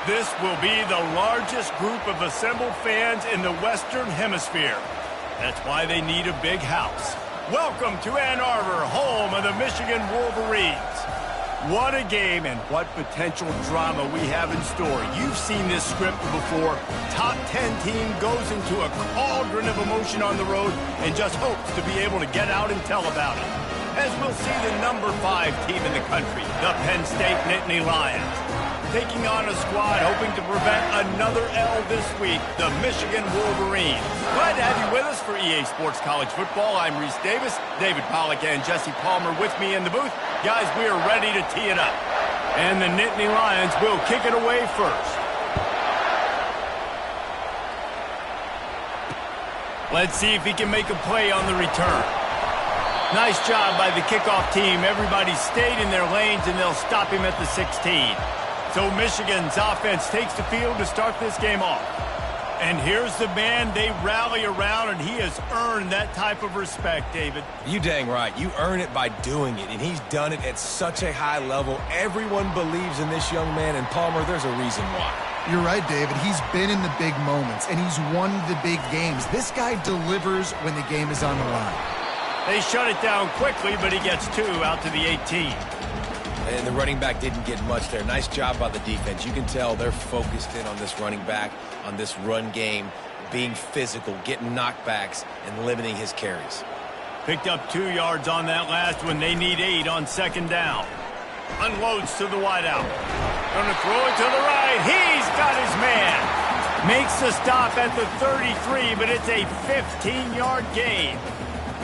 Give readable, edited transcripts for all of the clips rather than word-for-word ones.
This will be the largest group of assembled fans in the Western Hemisphere. That's why they need a big house. Welcome to Ann Arbor, home of the Michigan Wolverines. What a game and what potential drama we have in store. You've seen this script before. Top 10 team goes into a cauldron of emotion on the road and just hopes to be able to get out and tell about it. As we'll see the number 5 team in the country, the Penn State Nittany Lions, taking on a squad hoping to prevent another L this week, the Michigan Wolverines. Glad to have you with us for EA Sports College Football. I'm Reese Davis, David Pollack and Jesse Palmer with me in the booth. Guys, we are ready to tee it up. And the Nittany Lions will kick it away first. Let's see if he can make a play on the return. Nice job by the kickoff team. Everybody stayed in their lanes, and they'll stop him at the 16. So Michigan's offense takes the field to start this game off. And here's the man they rally around, and he has earned that type of respect, David. You dang right. You earn it by doing it, and he's done it at such a high level. Everyone believes in this young man, and Palmer, there's a reason why. You're right, David. He's been in the big moments, and he's won the big games. This guy delivers when the game is on the line. They shut it down quickly, but he gets 2 out to the 18. And the running back didn't get much there. Nice job by the defense. You can tell they're focused in on this running back, on this run game, being physical, getting knockbacks, and limiting his carries. Picked up 2 yards on that last one. They need 8 on second down. Unloads to the wideout. Gonna throw it to the right. He's got his man. Makes the stop at the 33, but it's a 15-yard gain.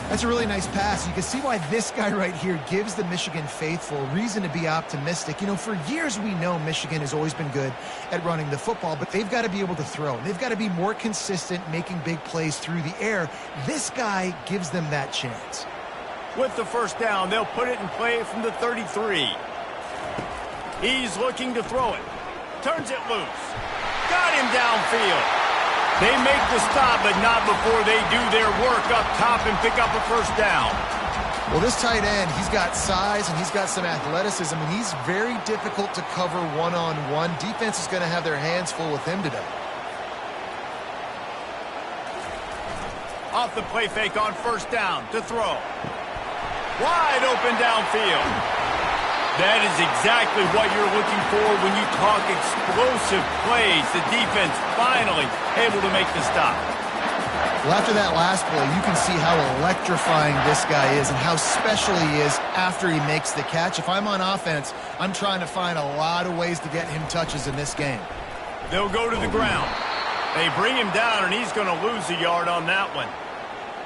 That's a really nice pass. You can see why this guy right here gives the Michigan faithful reason to be optimistic. You know, for years we know Michigan has always been good at running the football, but they've got to be able to throw. They've got to be more consistent making big plays through the air. This guy gives them that chance. With the first down, they'll put it in play from the 33. He's looking to throw it. Turns it loose. Got him downfield. They make the stop, but not before they do their work up top and pick up a first down. Well, this tight end, he's got size and he's got some athleticism, and he's very difficult to cover one-on-one. Defense is going to have their hands full with him today. Off the play fake on first down to throw. Wide open downfield. That is exactly what you're looking for when you talk explosive plays. The defense finally able to make the stop. Well, after that last play, you can see how electrifying this guy is and how special he is after he makes the catch. If I'm on offense, I'm trying to find a lot of ways to get him touches in this game. They'll go to the ground. They bring him down, and he's going to lose a yard on that one.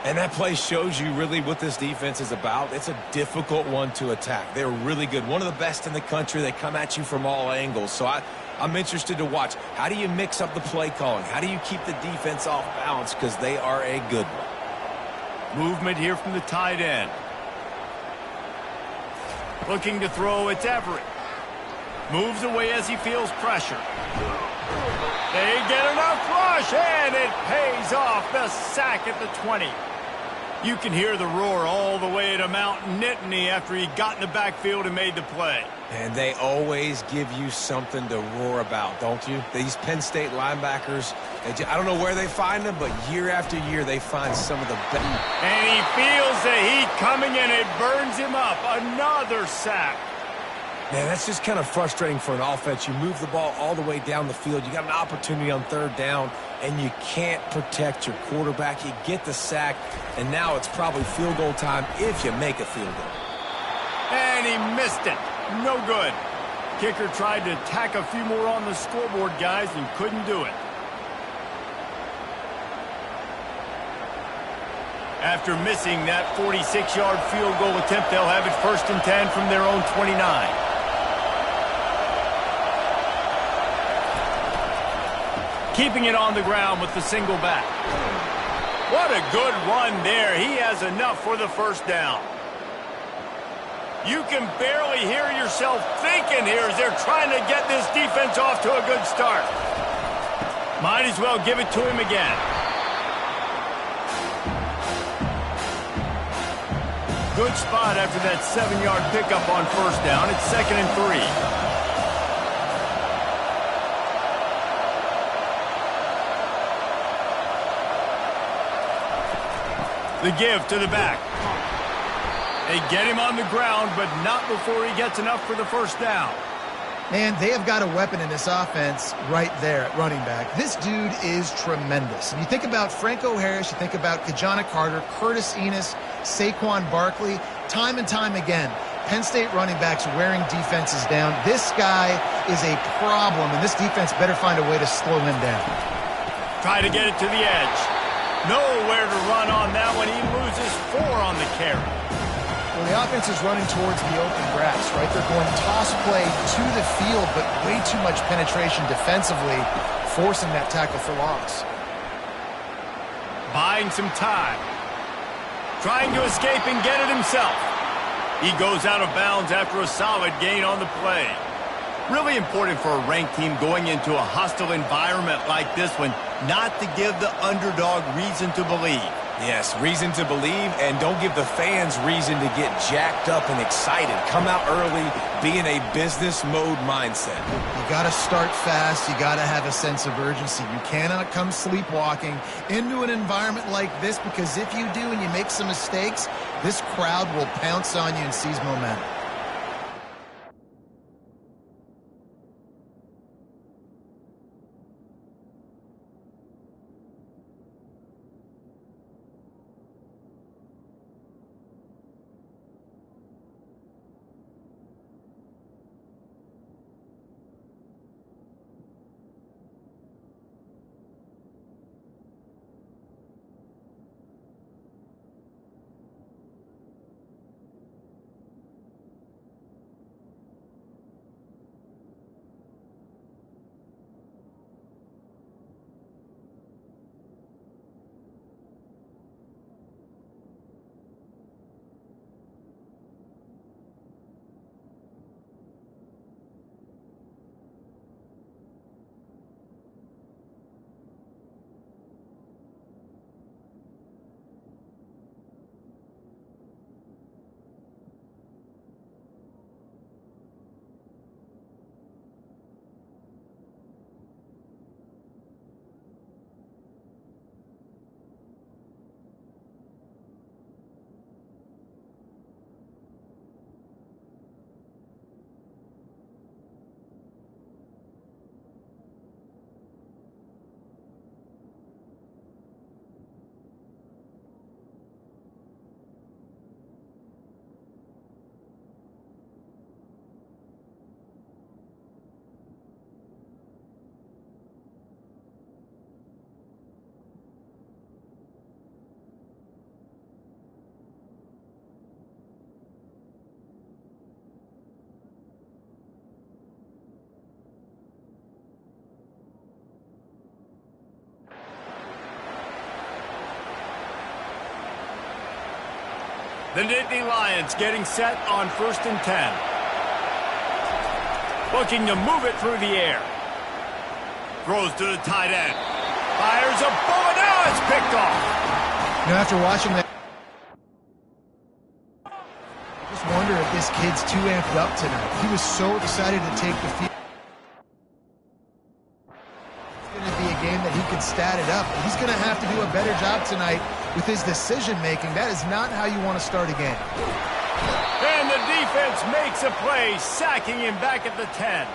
And that play shows you really what this defense is about. It's a difficult one to attack. They're really good. One of the best in the country. They come at you from all angles. So I'm interested to watch. How do you mix up the play calling? How do you keep the defense off balance? Because they are a good one. Movement here from the tight end. Looking to throw, it's Everett. Moves away as he feels pressure. They get enough rush, and it pays off. The sack at the 20. You can hear the roar all the way to Mount Nittany after he got in the backfield and made the play. And they always give you something to roar about, don't you? These Penn State linebackers, I don't know where they find them, but year after year they find some of the best. And he feels the heat coming, and it burns him up. Another sack. Man, that's just kind of frustrating for an offense. You move the ball all the way down the field. You got an opportunity on third down, and you can't protect your quarterback. You get the sack, and now it's probably field goal time if you make a field goal. And he missed it. No good. Kicker tried to tack a few more on the scoreboard, guys, and couldn't do it. After missing that 46-yard field goal attempt, they'll have it 1st and 10 from their own 29. Keeping it on the ground with the single back. What a good run there. He has enough for the first down. You can barely hear yourself thinking here as they're trying to get this defense off to a good start. Might as well give it to him again. Good spot after that 7-yard pickup on first down. It's 2nd and 3. The give to the back. They get him on the ground, but not before he gets enough for the first down. Man, they have got a weapon in this offense right there at running back. This dude is tremendous. And you think about Franco Harris, you think about Kajana Carter, Curtis Enos, Saquon Barkley, time and time again, Penn State running backs wearing defenses down. This guy is a problem, and this defense better find a way to slow him down. Try to get it to the edge. Nowhere to run on that one. He loses 4 on the carry. Well, the offense is running towards the open grass, right? They're going toss play to the field, but way too much penetration defensively, forcing that tackle for loss. Buying some time. Trying to escape and get it himself. He goes out of bounds after a solid gain on the play. Really important for a ranked team going into a hostile environment like this one, not to give the underdog reason to believe. Yes, reason to believe, and don't give the fans reason to get jacked up and excited. Come out early, be in a business mode mindset. You got to start fast. You got to have a sense of urgency. You cannot come sleepwalking into an environment like this, because if you do and you make some mistakes, this crowd will pounce on you and seize momentum. The Nittany Lions getting set on 1st and 10. Looking to move it through the air. Throws to the tight end. Fires a bullet. Now it's picked off. You know, after watching that, I just wonder if this kid's too amped up tonight. He was so excited to take the field. It's going to be a game that he could stat it up. He's going to have to do a better job tonight with his decision-making. That is not how you want to start a game. And the defense makes a play, sacking him back at the 10.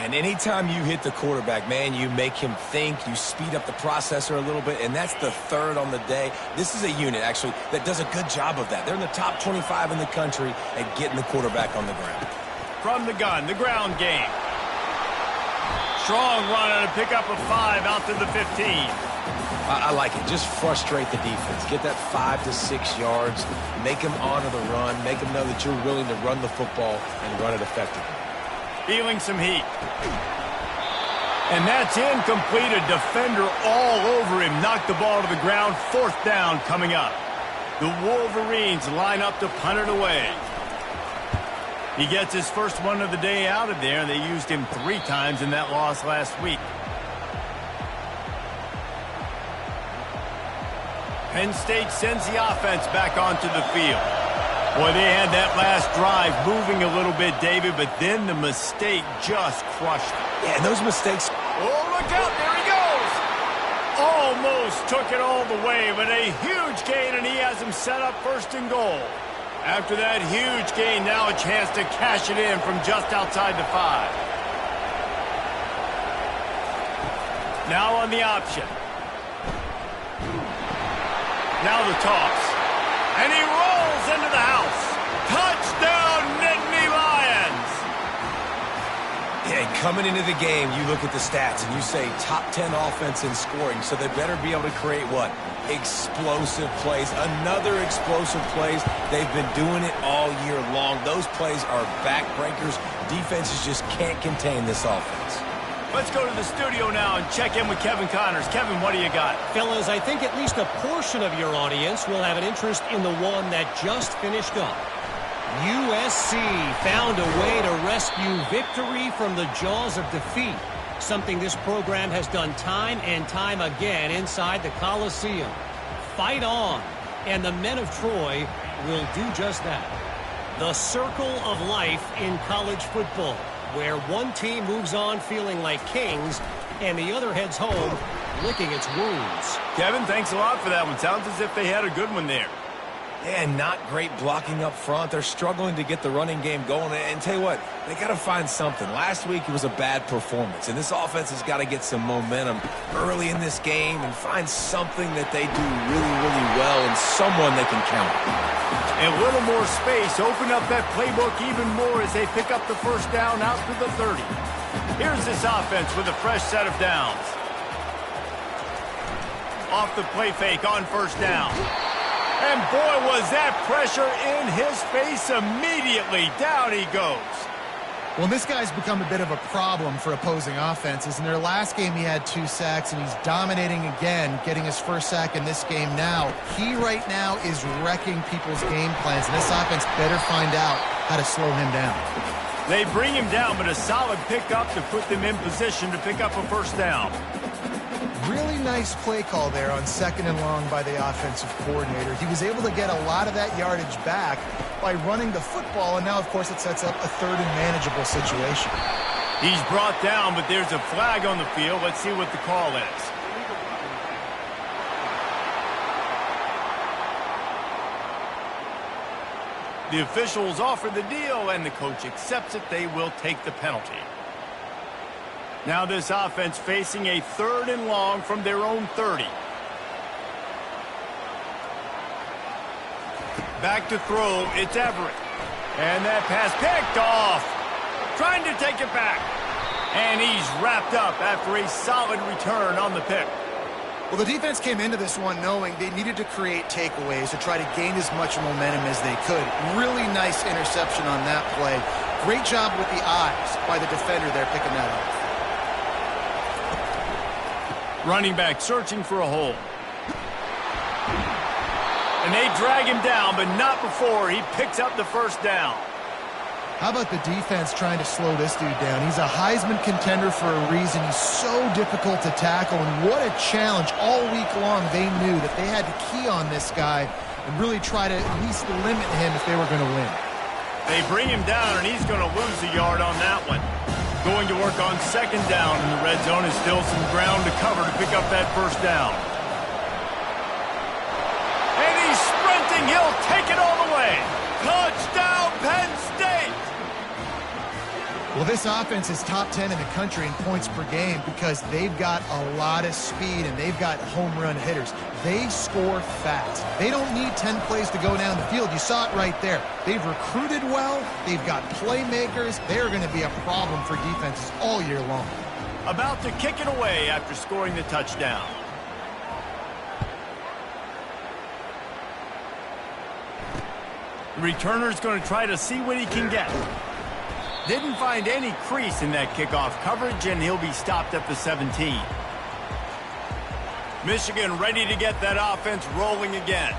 And anytime you hit the quarterback, man, you make him think, you speed up the processor a little bit, and that's the 3rd on the day. This is a unit, actually, that does a good job of that. They're in the top 25 in the country at getting the quarterback on the ground. From the gun, the ground game. Strong run on a pick up of 5 out to the 15. I like it. Just frustrate the defense. Get that 5 to 6 yards. Make them honor the run. Make them know that you're willing to run the football and run it effectively. Feeling some heat. And that's incomplete. A defender all over him. Knocked the ball to the ground. 4th down coming up. The Wolverines line up to punt it away. He gets his first one of the day out of there. They used him 3 times in that loss last week. Penn State sends the offense back onto the field. Boy, they had that last drive moving a little bit, David, but then the mistake just crushed them. Yeah, and those mistakes. Oh, look out. There he goes. Almost took it all the way, but a huge gain, and he has him set up first and goal. After that huge gain, now a chance to cash it in from just outside the 5. Now on the option. Now the toss. And he rolls into the house. Touchdown, Nittany Lions! Yeah, coming into the game, you look at the stats and you say top 10 offense in scoring, so they better be able to create what? Explosive plays. Another explosive plays. They've been doing it all year long. Those plays are backbreakers. Defenses just can't contain this offense. Let's go to the studio now and check in with Kevin Connors. Kevin, what do you got? Fellas, I think at least a portion of your audience will have an interest in the one that just finished up. USC found a way to rescue victory from the jaws of defeat, something this program has done time and time again inside the Coliseum. Fight on, and the men of Troy will do just that. The circle of life in college football, where one team moves on feeling like kings and the other heads home licking its wounds. Kevin, thanks a lot for that one. Sounds as if they had a good one there. Yeah, not great blocking up front. They're struggling to get the running game going. And tell you what, they got to find something. Last week it was a bad performance, and this offense has got to get some momentum early in this game and find something that they do really, really well and someone they can count on. A little more space. Open up that playbook even more as they pick up the first down out to the 30. Here's this offense with a fresh set of downs. Off the play fake on first down. And boy, was that pressure in his face immediately. Down he goes. Well, this guy's become a bit of a problem for opposing offenses. In their last game, he had 2 sacks, and he's dominating again, getting his first sack in this game now. He right now is wrecking people's game plans, and this offense better find out how to slow him down. They bring him down, but a solid pickup to put them in position to pick up a first down. Really nice play call there on 2nd and long by the offensive coordinator. He was able to get a lot of that yardage back by running the football, and now, of course, it sets up a 3rd and manageable situation. He's brought down, but there's a flag on the field. Let's see what the call is. The officials offer the deal, and the coach accepts it. They will take the penalty. Now this offense facing a 3rd and long from their own 30. Back to throw, it's Everett. And that pass picked off. Trying to take it back. And he's wrapped up after a solid return on the pick. Well, the defense came into this one knowing they needed to create takeaways to try to gain as much momentum as they could. Really nice interception on that play. Great job with the eyes by the defender there picking that up. Running back searching for a hole. And they drag him down, but not before he picks up the first down. How about the defense trying to slow this dude down? He's a Heisman contender for a reason. He's so difficult to tackle, and what a challenge. All week long they knew that they had to key on this guy and really try to at least limit him if they were going to win. They bring him down, and he's going to lose a yard on that one. Going to work on 2nd down in the red zone. Is still some ground to cover to pick up that first down. And he's sprinting. He'll take it all the way. Touchdown, Penn State! Well, this offense is top 10 in the country in points per game because they've got a lot of speed and they've got home run hitters. They score fast. They don't need 10 plays to go down the field. You saw it right there. They've recruited well. They've got playmakers. They're going to be a problem for defenses all year long. About to kick it away after scoring the touchdown. The returner's going to try to see what he can get. Didn't find any crease in that kickoff coverage, and he'll be stopped at the 17. Michigan ready to get that offense rolling again.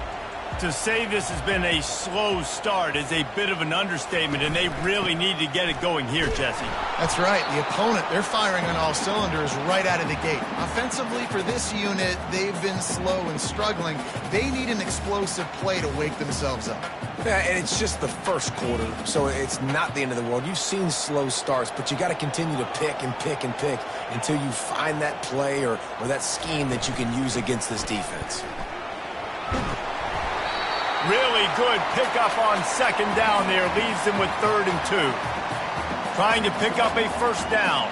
To say this has been a slow start is a bit of an understatement, and they really need to get it going here, Jesse. That's right. The opponent, they're firing on all cylinders right out of the gate. Offensively, for this unit, they've been slow and struggling. They need an explosive play to wake themselves up. Yeah, and it's just the first quarter, so it's not the end of the world. You've seen slow starts, but you got to continue to pick and pick and pick until you find that play or that scheme that you can use against this defense. Really good pickup on second down there. Leaves them with 3rd and 2. Trying to pick up a first down.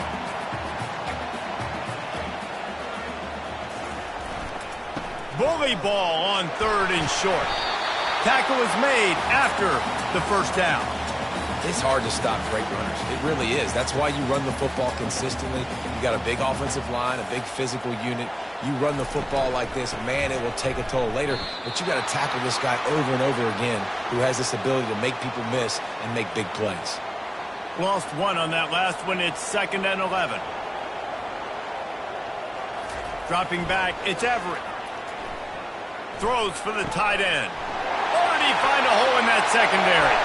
Bully ball on 3rd and short. Tackle is made after the first down. It's hard to stop great runners. It really is. That's why you run the football consistently. You got a big offensive line, a big physical unit. You run the football like this, man, it will take a toll later. But you got to tackle this guy over and over again who has this ability to make people miss and make big plays. Lost one on that last one. It's 2nd and 11. Dropping back, it's Everett. Throws for the tight end. Already find a hole in that secondary.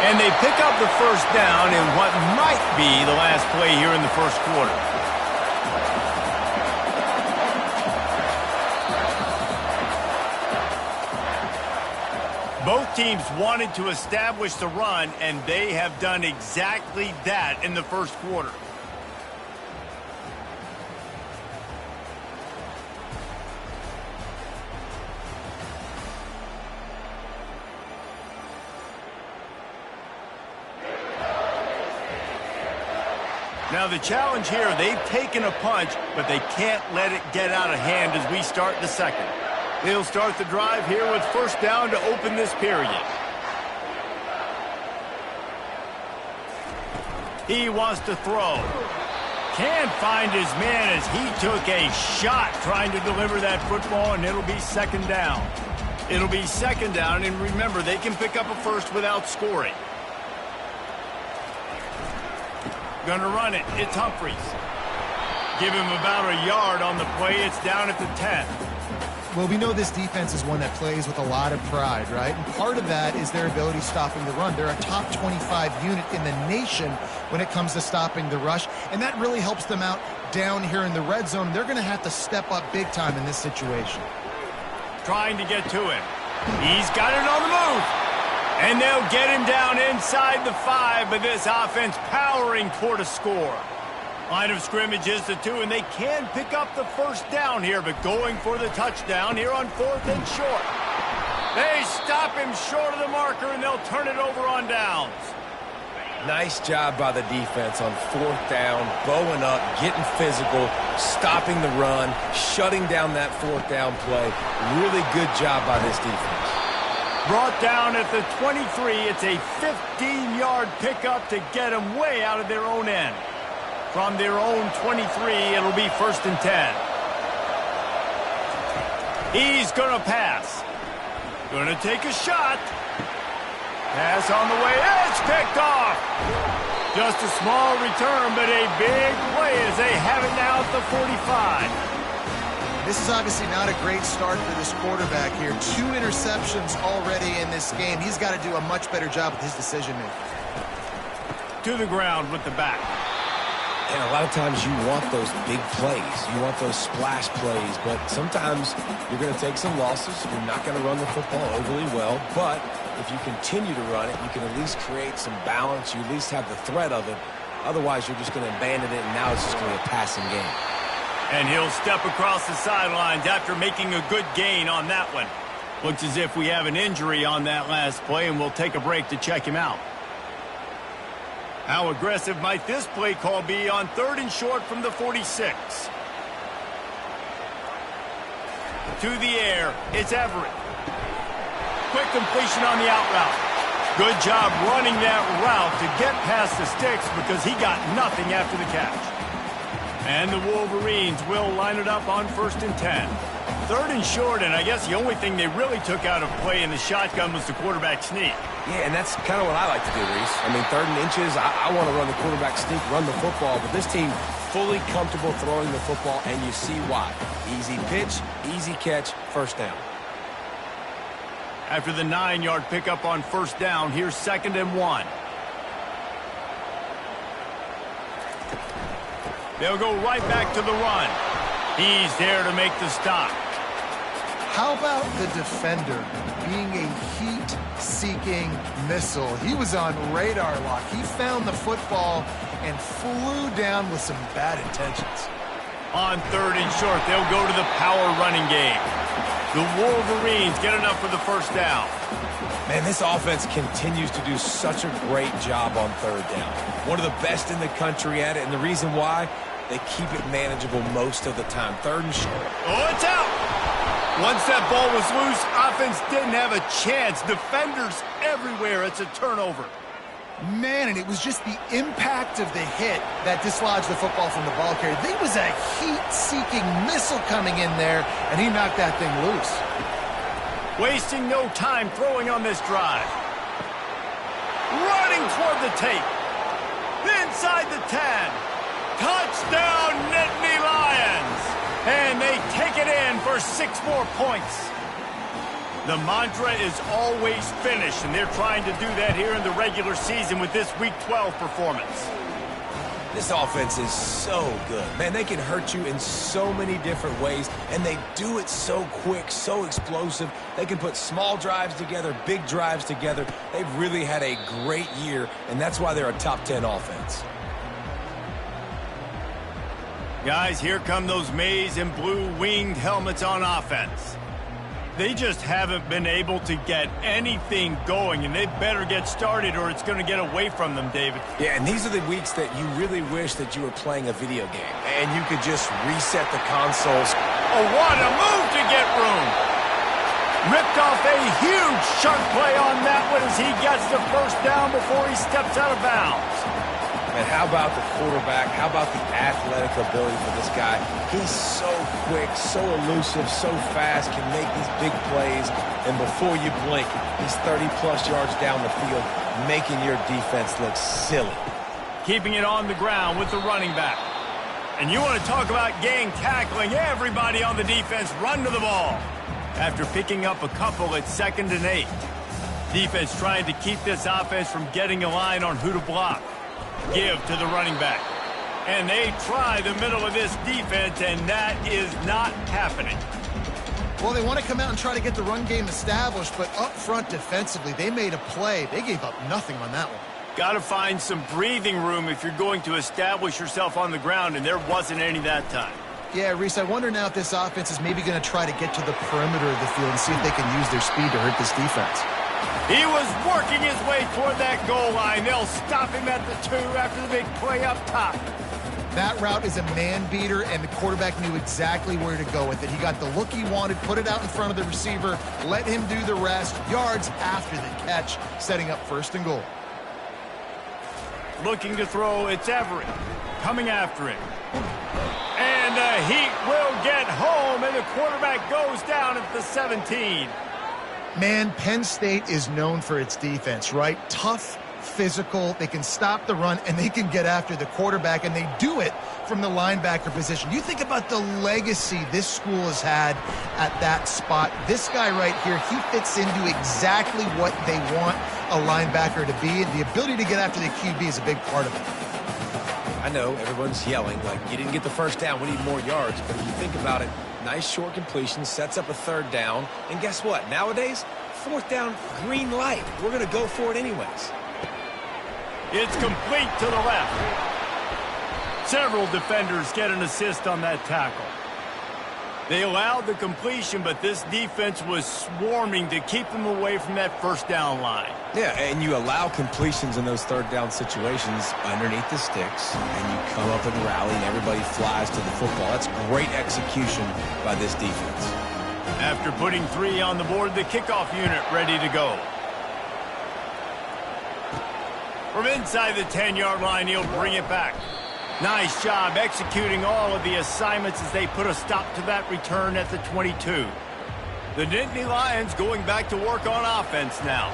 And they pick up the first down in what might be the last play here in the first quarter. Both teams wanted to establish the run, and they have done exactly that in the first quarter. Now the challenge here, they've taken a punch, but they can't let it get out of hand as we start the second. They'll start the drive here with first down to open this period. He wants to throw. Can't find his man as he took a shot trying to deliver that football, and it'll be 2nd down. It'll be 2nd down, and remember, they can pick up a first without scoring. Gonna run it. It's Humphries. Give him about a yard on the play. It's down at the 10. Well, we know this defense is one that plays with a lot of pride, right? And part of that is their ability stopping the run. They're a top 25 unit in the nation when it comes to stopping the rush, and that really helps them out down here in the red zone. They're going to have to step up big time in this situation. Trying to get to him. He's got it on the move. And they'll get him down inside the 5, but this offense powering toward a score. Line of scrimmage is the 2, and they can pick up the first down here, but going for the touchdown here on 4th and short. They stop him short of the marker, and they'll turn it over on downs. Nice job by the defense on 4th down, bowing up, getting physical, stopping the run, shutting down that 4th down play. Really good job by this defense. Brought down at the 23. It's a 15-yard pickup to get them way out of their own end. From their own 23, it'll be 1st and 10. He's going to pass. Going to take a shot. Pass on the way. It's picked off. Just a small return, but a big play as they have it now at the 45. This is obviously not a great start for this quarterback here. 2 interceptions already in this game. He's got to do a much better job with his decision-making. To the ground with the back. And a lot of times you want those big plays. You want those splash plays, but sometimes you're going to take some losses. You're not going to run the football overly well, but if you continue to run it, you can at least create some balance. You at least have the threat of it. Otherwise, you're just going to abandon it, and now it's just going to be a passing game. And he'll step across the sidelines after making a good gain on that one. Looks as if we have an injury on that last play, and we'll take a break to check him out. How aggressive might this play call be on 3rd and short from the 46? To the air, it's Everett. Quick completion on the out route. Good job running that route to get past the sticks because he got nothing after the catch. And the Wolverines will line it up on 1st and 10. 3rd and short, and I guess the only thing they really took out of play in the shotgun was the quarterback sneak. Yeah, and that's kind of what I like to do, Reese. I mean, 3rd and inches, I want to run the quarterback sneak, run the football, but this team fully comfortable throwing the football, and you see why. Easy pitch, easy catch, 1st down. After the 9-yard pickup on 1st down, here's 2nd and 1. They'll go right back to the run. He's there to make the stop. How about the defender being a heat heat-seeking missile. He was on radar lock. He found the football and flew down with some bad intentions. On 3rd and short, they'll go to the power running game. The Wolverines get enough for the first down. Man, this offense continues to do such a great job on 3rd down. One of the best in the country at it, and the reason why, they keep it manageable most of the time. 3rd and short. Oh, it's out! Once that ball was loose, offense didn't have a chance. Defenders everywhere. It's a turnover. Man, and it was just the impact of the hit that dislodged the football from the ball carrier. There was a heat-seeking missile coming in there, and he knocked that thing loose. Wasting no time throwing on this drive. Running toward the tape. Inside the 10. Touchdown, Nittany Lions! And they take it in for 6 more points. The mantra is always finish, and they're trying to do that here in the regular season with this Week 12 performance. This offense is so good. Man, they can hurt you in so many different ways, and they do it so quick, so explosive. They can put small drives together, big drives together. They've really had a great year, and that's why they're a top 10 offense. Guys, here come those maize and blue winged helmets on offense. They just haven't been able to get anything going, and they better get started or it's going to get away from them, David. Yeah, and these are the weeks that you really wish that you were playing a video game, and you could just reset the consoles. Oh, what a move to get room! Ripped off a huge sharp play on that one as he gets the first down before he steps out of bounds. And how about the quarterback? How about the athletic ability for this guy? He's so quick, so elusive, so fast, can make these big plays. And before you blink, he's 30-plus yards down the field, making your defense look silly. Keeping it on the ground with the running back. And you want to talk about gang tackling. Everybody on the defense run to the ball. After picking up a couple at 2nd and 8. Defense trying to keep this offense from getting a line on who to block. Give to the running back. And they try the middle of this defense, and that is not happening. Well, they want to come out and try to get the run game established, but up front defensively, they made a play. They gave up nothing on that one. Got to find some breathing room if you're going to establish yourself on the ground, and there wasn't any that time. Yeah, Reese, I wonder now if this offense is maybe going to try to get to the perimeter of the field and see if they can use their speed to hurt this defense. He was working his way toward that goal line. They'll stop him at the 2 after the big play up top. That route is a man-beater, and the quarterback knew exactly where to go with it. He got the look he wanted, put it out in front of the receiver, let him do the rest, yards after the catch, setting up 1st and goal. Looking to throw, it's Everett. Coming after him. And the heat will get home, and the quarterback goes down at the 17. Man, Penn State is known for its defense, right? Tough, physical, they can stop the run, and they can get after the quarterback, and they do it from the linebacker position. You think about the legacy this school has had at that spot. This guy right here, he fits into exactly what they want a linebacker to be, and the ability to get after the QB is a big part of it. I know everyone's yelling, like, you didn't get the first down, we need more yards. But if you think about it, nice short completion, sets up a 3rd down. And guess what? Nowadays, 4th down, green light. We're going to go for it anyways. It's complete to the left. Several defenders get an assist on that tackle. They allowed the completion, but this defense was swarming to keep them away from that 1st down line. Yeah, and you allow completions in those 3rd down situations underneath the sticks, and you come up and rally, and everybody flies to the football. That's great execution by this defense. After putting 3 on the board, the kickoff unit ready to go. From inside the 10-yard line, he'll bring it back. Nice job executing all of the assignments as they put a stop to that return at the 22. The Nittany Lions going back to work on offense now.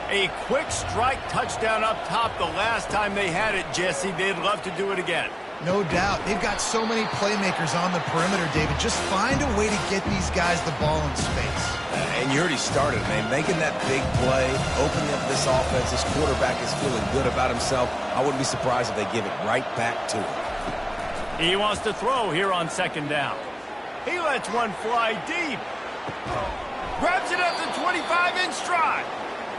A quick strike touchdown up top the last time they had it, Jesse. They'd love to do it again. No doubt. They've got so many playmakers on the perimeter, David. Just find a way to get these guys the ball in space. And you already started, man. Making that big play, opening up this offense. This quarterback is feeling good about himself. I wouldn't be surprised if they give it right back to him. He wants to throw here on 2nd down. He lets one fly deep. Grabs it at the 25 in stride.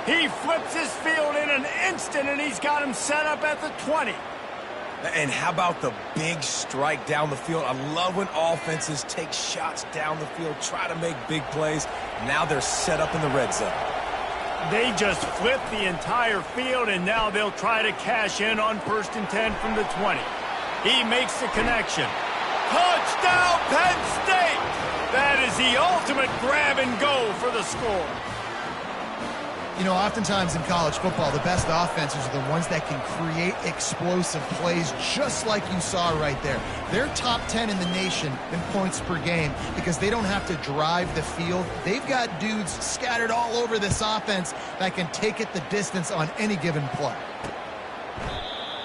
He flips his field in an instant, and he's got him set up at the 20. And how about the big strike down the field? I love when offenses take shots down the field, try to make big plays. Now they're set up in the red zone. They just flipped the entire field, and now they'll try to cash in on 1st and 10 from the 20. He makes the connection. Touchdown, Penn State! That is the ultimate grab and go for the score. You know, oftentimes in college football, the best offenses are the ones that can create explosive plays, just like you saw right there. They're top 10 in the nation in points per game because they don't have to drive the field. They've got dudes scattered all over this offense that can take it the distance on any given play.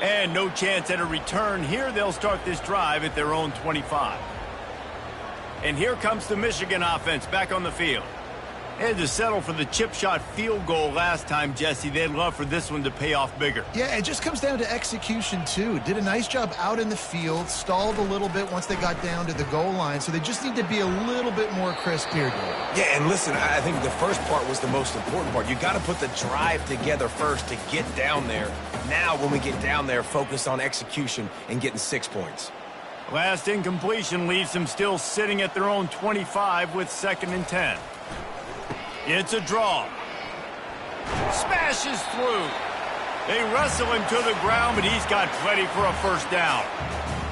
And no chance at a return here. They'll start this drive at their own 25. And here comes the Michigan offense back on the field. They had to settle for the chip shot field goal last time, Jesse. They'd love for this one to pay off bigger. Yeah, it just comes down to execution, too. Did a nice job out in the field, stalled a little bit once they got down to the goal line, so they just need to be a little bit more crisp here, Dave. Yeah, and listen, I think the first part was the most important part. You got to put the drive together first to get down there. Now, when we get down there, focus on execution and getting 6 points. Last incompletion leaves them still sitting at their own 25 with 2nd and 10. It's a draw. Smashes through. They wrestle him to the ground, but he's got plenty for a 1st down.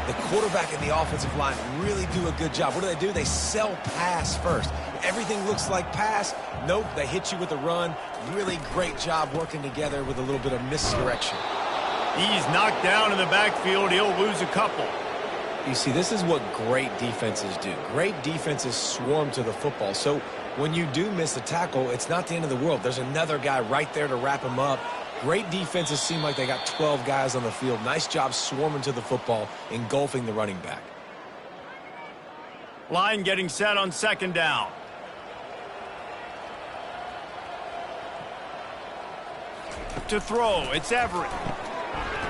The quarterback and the offensive line really do a good job. What do? They sell pass first. Everything looks like pass. Nope, they hit you with a run. Really great job working together with a little bit of misdirection. He's knocked down in the backfield. He'll lose a couple. You see, this is what great defenses do. Great defenses swarm to the football. So when you do miss a tackle, it's not the end of the world. There's another guy right there to wrap him up. Great defenses seem like they got 12 guys on the field. Nice job swarming to the football, engulfing the running back. Line getting set on 2nd down. To throw, it's Everett.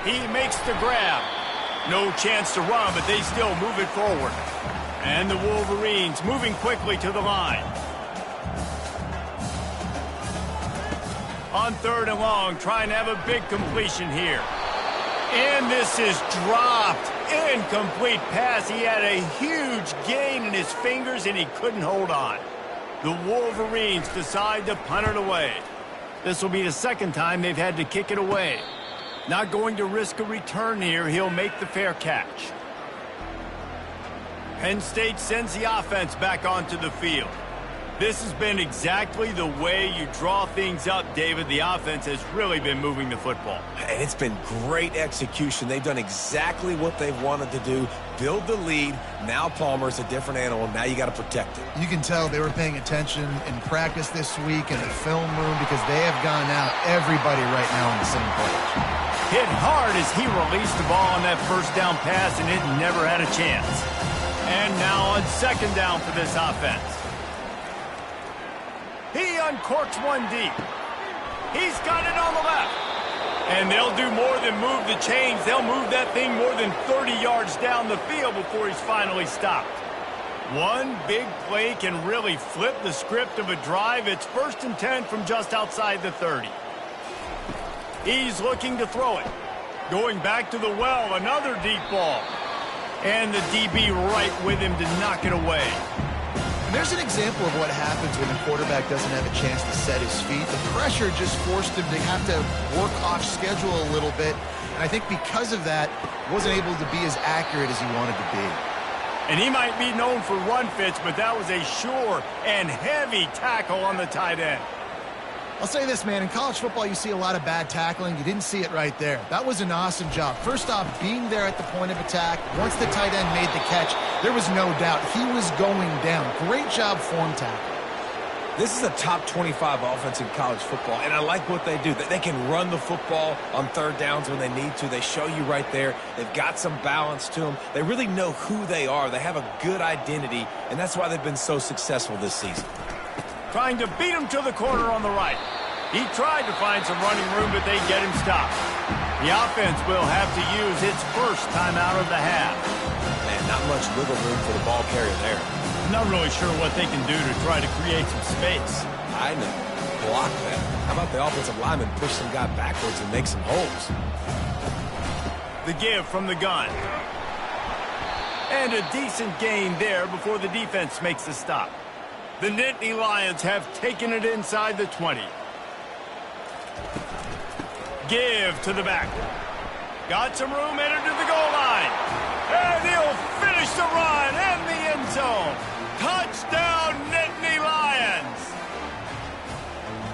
He makes the grab. No chance to run, but they still move it forward. And the Wolverines moving quickly to the line. On 3rd and long, trying to have a big completion here. And this is dropped. Incomplete pass. He had a huge gain in his fingers, and he couldn't hold on. The Wolverines decide to punt it away. This will be the 2nd time they've had to kick it away. Not going to risk a return here. He'll make the fair catch. Penn State sends the offense back onto the field. This has been exactly the way you draw things up, David. The offense has really been moving the football. And it's been great execution. They've done exactly what they've wanted to do. Build the lead. Now Palmer's a different animal. Now you got to protect it. You can tell they were paying attention in practice this week in the film room because they have gone out everybody right now on the same page. Hit hard as he released the ball on that 1st down pass, and it never had a chance. And now on 2nd down for this offense. He uncorks one deep. He's got it on the left. And they'll do more than move the chains. They'll move that thing more than 30 yards down the field before he's finally stopped. One big play can really flip the script of a drive. It's 1st and 10 from just outside the 30. He's looking to throw it. Going back to the well, another deep ball. And the DB right with him to knock it away. And there's an example of what happens when the quarterback doesn't have a chance to set his feet. The pressure just forced him to have to work off schedule a little bit. And I think because of that, wasn't able to be as accurate as he wanted to be. And he might be known for run fits, but that was a sure and heavy tackle on the tight end. I'll say this, man. In college football, you see a lot of bad tackling. You didn't see it right there. That was an awesome job. First off, being there at the point of attack. Once the tight end made the catch, there was no doubt he was going down. Great job form tackle. This is a top 25 offense in college football, and I like what they do. They can run the football on 3rd downs when they need to. They show you right there. They've got some balance to them. They really know who they are. They have a good identity, and that's why they've been so successful this season. Trying to beat him to the corner on the right. He tried to find some running room, but they get him stopped. The offense will have to use its 1st timeout of the half. Man, not much wiggle room for the ball carrier there. I'm not really sure what they can do to try to create some space. I know. Block that. How about the offensive lineman push some guy backwards and make some holes? The give from the gun. And a decent gain there before the defense makes the stop. The Nittany Lions have taken it inside the 20. Give to the back. Got some room, entered to the goal line. And he'll finish the run in the end zone. Touchdown, Nittany Lions.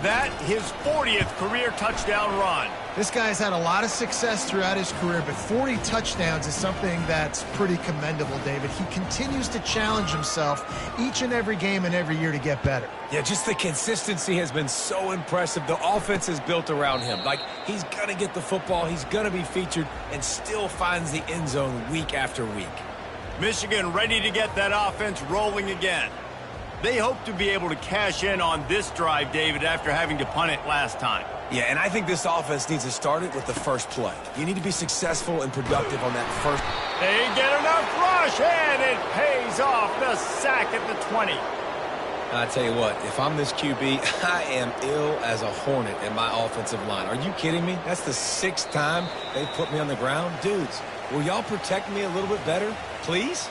That his 40th career touchdown run. This guy's had a lot of success throughout his career, but 40 touchdowns is something that's pretty commendable, David. He continues to challenge himself each and every game and every year to get better. Yeah, just the consistency has been so impressive. The offense is built around him. Like, he's going to get the football, he's going to be featured, and still finds the end zone week after week. Michigan ready to get that offense rolling again. They hope to be able to cash in on this drive, David, after having to punt it last time. Yeah, and I think this offense needs to start it with the first play. You need to be successful and productive on that first. They get enough rush, and it pays off. The sack at the 20. I tell you what, if I'm this QB, I am ill as a hornet in my offensive line. Are you kidding me? That's the 6th time they've put me on the ground. Dudes, will y'all protect me a little bit better, please?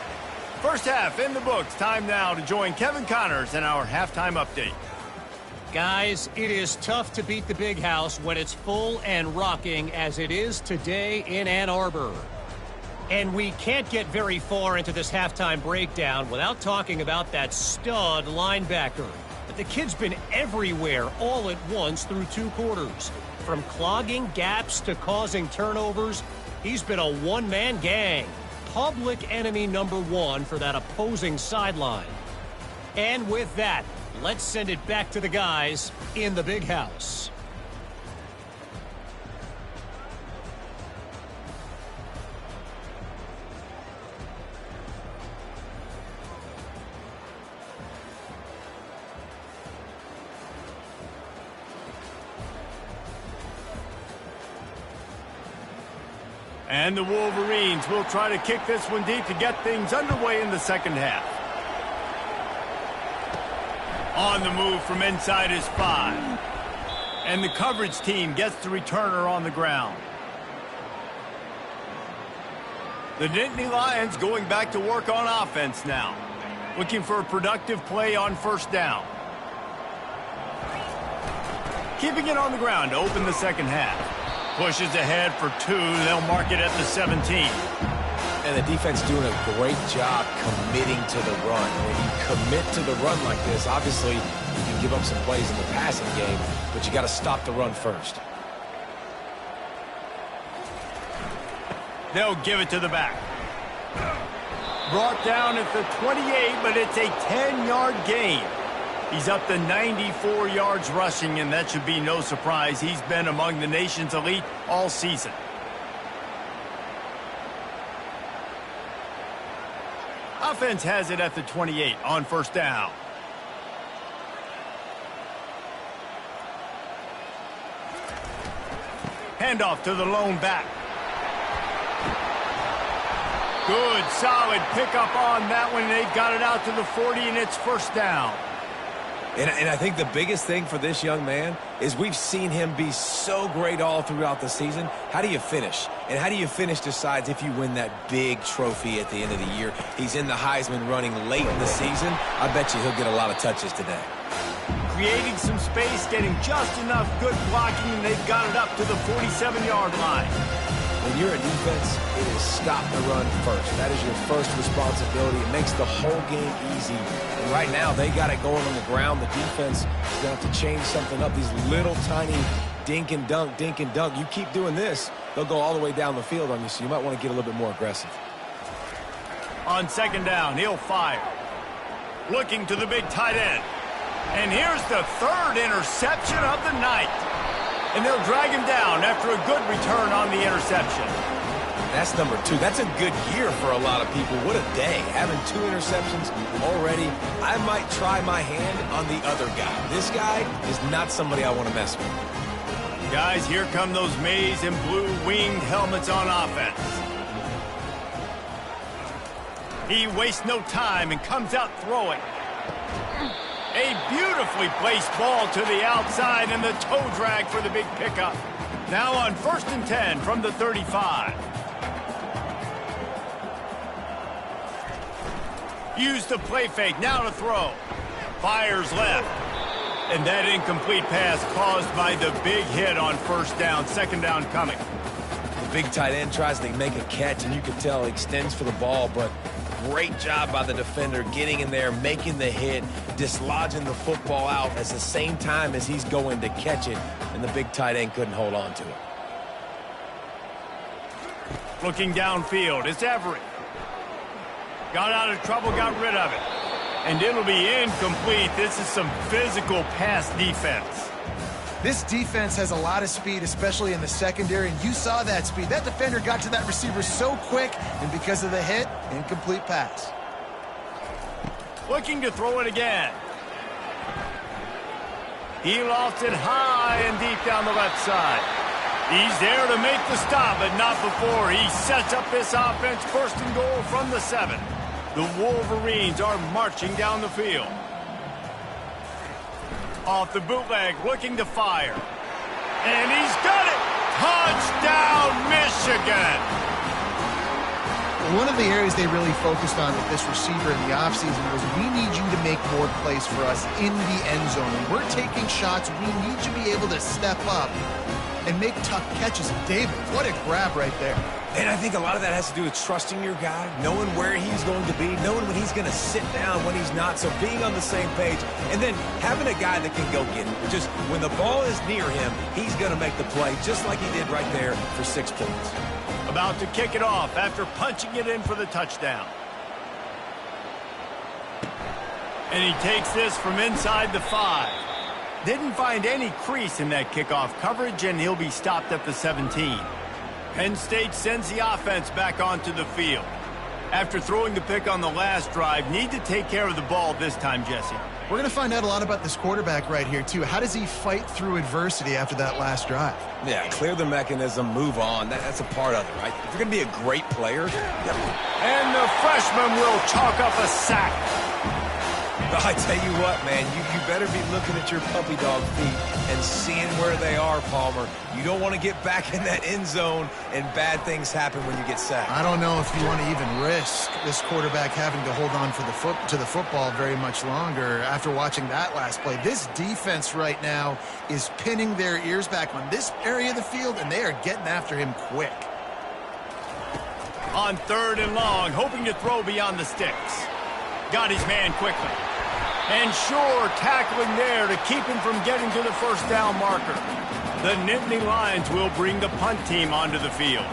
First half in the books. Time now to join Kevin Connors in our halftime update. Guys, it is tough to beat the Big House when it's full and rocking as it is today in Ann Arbor. And we can't get very far into this halftime breakdown without talking about that stud linebacker. But the kid's been everywhere all at once through 2 quarters. From clogging gaps to causing turnovers, he's been a one-man gang. Public enemy number 1 for that opposing sideline. And with that, let's send it back to the guys in the Big House. And the Wolverines will try to kick this one deep to get things underway in the second half. On the move from inside his 5. And the coverage team gets the returner on the ground. The Nittany Lions going back to work on offense now. Looking for a productive play on first down. Keeping it on the ground to open the second half. Pushes ahead for 2. They'll mark it at the 17. And the defense doing a great job committing to the run. When you commit to the run like this, obviously you can give up some plays in the passing game, but you got to stop the run first. They'll give it to the back. Brought down at the 28, but it's a 10-yard gain. He's up to 94 yards rushing, and that should be no surprise. He's been among the nation's elite all season. Offense has it at the 28 on first down. Handoff to the lone back. Good, solid pickup on that one. They've got it out to the 40, and it's first down. And I think the biggest thing for this young man is we've seen him be so great all throughout the season. How do you finish? And how do you finish decides if you win that big trophy at the end of the year. He's in the Heisman running late in the season. I bet you he'll get a lot of touches today. Creating some space, getting just enough good blocking, and they've got it up to the 47-yard line. When you're a defense, it is stop the run first. That is your first responsibility. It makes the whole game easy. And right now, they got it going on the ground. The defense is going to have to change something up. These little tiny dink and dunk, dink and dunk. You keep doing this, they'll go all the way down the field on you, so you might want to get a little bit more aggressive. On second down, he'll fire. Looking to the big tight end. And here's the 3rd interception of the night. And they'll drag him down after a good return on the interception. That's number 2. That's a good year for a lot of people. What a day. Having 2 interceptions already. I might try my hand on the other guy. This guy is not somebody I want to mess with. Guys, here come those maize and blue winged helmets on offense. He wastes no time and comes out throwing. A beautifully placed ball to the outside and the toe drag for the big pickup. Now on 1st and 10 from the 35. Use the play fake, now to throw. Fires left. And that incomplete pass caused by the big hit on 1st down, 2nd down coming. The big tight end tries to make a catch, and you can tell he extends for the ball, but great job by the defender getting in there, making the hit, dislodging the football out at the same time as he's going to catch it, and the big tight end couldn't hold on to it. Looking downfield, it's Everett. Got out of trouble, got rid of it. And it'll be incomplete. This is some physical pass defense. This defense has a lot of speed, especially in the secondary, and you saw that speed. That defender got to that receiver so quick, and because of the hit, incomplete pass. Looking to throw it again. He lofts it high and deep down the left side. He's there to make the stop, but not before. He sets up this offense, 1st and goal from the 7. The Wolverines are marching down the field. Off the bootleg, looking to fire. And he's got it! Touchdown, Michigan! One of the areas they really focused on with this receiver in the offseason was we need you to make more plays for us in the end zone. When we're taking shots, we need you to be able to step up and make tough catches. David, what a grab right there. And I think a lot of that has to do with trusting your guy, knowing where he's going to be, knowing when he's going to sit down, when he's not, so being on the same page, and then having a guy that can go get it. Just when the ball is near him, he's going to make the play, just like he did right there for 6 points. About to kick it off after punching it in for the touchdown. And he takes this from inside the 5. Didn't find any crease in that kickoff coverage, and he'll be stopped at the 17. Penn State sends the offense back onto the field. After throwing the pick on the last drive, need to take care of the ball this time, Jesse. We're going to find out a lot about this quarterback right here, too. How does he fight through adversity after that last drive? Yeah, clear the mechanism, move on. That's a part of it, right? If you're going to be a great player, and the freshman will chalk up a sack. I tell you what, man, you better be looking at your puppy dog feet and seeing where they are, Palmer. You don't want to get back in that end zone and bad things happen when you get sacked. I don't know if you want to even risk this quarterback having to hold on for to the football very much longer after watching that last play. This defense right now is pinning their ears back on this area of the field, and they are getting after him quick. On 3rd and long, hoping to throw beyond the sticks. Got his man quickly. And sure, tackling there to keep him from getting to the 1st down marker. The Nittany Lions will bring the punt team onto the field.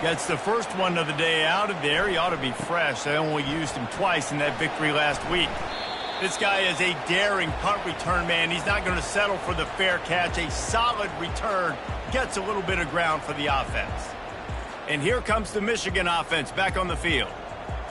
Gets the first one of the day out of there. He ought to be fresh. They only used him twice in that victory last week. This guy is a daring punt return man. He's not going to settle for the fair catch. A solid return. Gets a little bit of ground for the offense. And here comes the Michigan offense back on the field.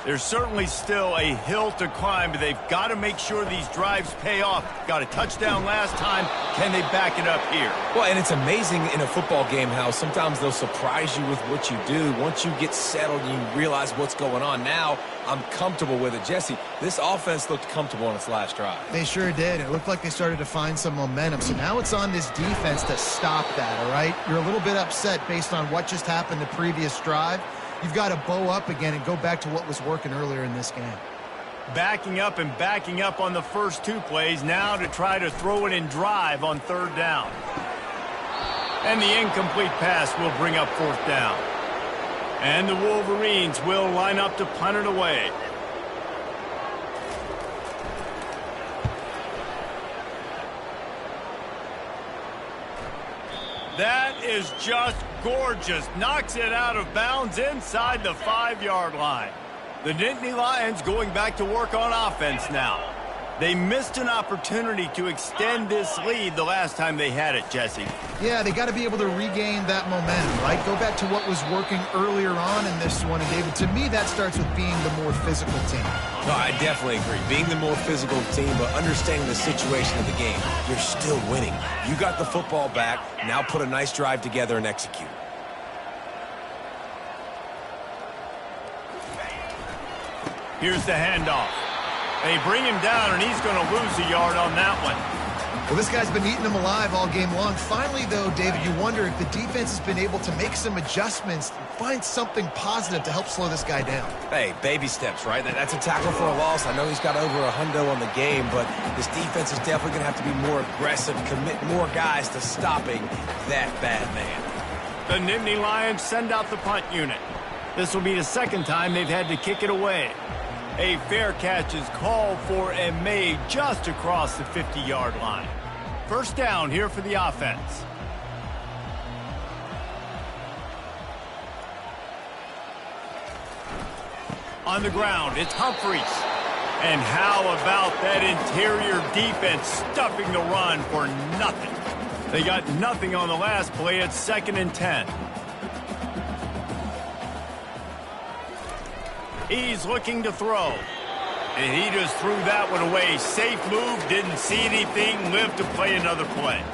There's certainly still a hill to climb, but they've got to make sure these drives pay off. Got a touchdown last time. Can they back it up here? Well, and it's amazing in a football game how sometimes they'll surprise you with what you do. Once you get settled and you realize what's going on, now I'm comfortable with it. Jesse, this offense looked comfortable on its last drive. They sure did. It looked like they started to find some momentum. So now it's on this defense to stop that, all right? You're a little bit upset based on what just happened the previous drive. You've got to bow up again and go back to what was working earlier in this game. Backing up and backing up on the first 2 plays, now to try to throw it in drive on 3rd down. And the incomplete pass will bring up 4th down. And the Wolverines will line up to punt it away. That is just gorgeous. Knocks it out of bounds inside the 5-yard line. The Nittany Lions going back to work on offense now. They missed an opportunity to extend this lead the last time they had it, Jesse. Yeah, they got to be able to regain that momentum, right? Go back to what was working earlier on in this one. And, David, to me, that starts with being the more physical team. No, I definitely agree. Being the more physical team, but understanding the situation of the game. You're still winning. You got the football back. Now put a nice drive together and execute. Here's the handoff. They bring him down, and he's going to lose a yard on that one. Well, this guy's been eating them alive all game long. Finally, though, David, you wonder if the defense has been able to make some adjustments, find something positive to help slow this guy down. Hey, baby steps, right? That's a tackle for a loss. I know he's got over $100 on the game, but this defense is definitely going to have to be more aggressive, commit more guys to stopping that bad man. The Nittany Lions send out the punt unit. This will be the second time they've had to kick it away. A fair catch is called for and made just across the 50-yard line. First down here for the offense. On the ground, it's Humphries. And how about that interior defense stuffing the run for nothing? They got nothing on the last play. It's 2nd and 10. He's looking to throw. And he just threw that one away. Safe move, didn't see anything, lived to play another play.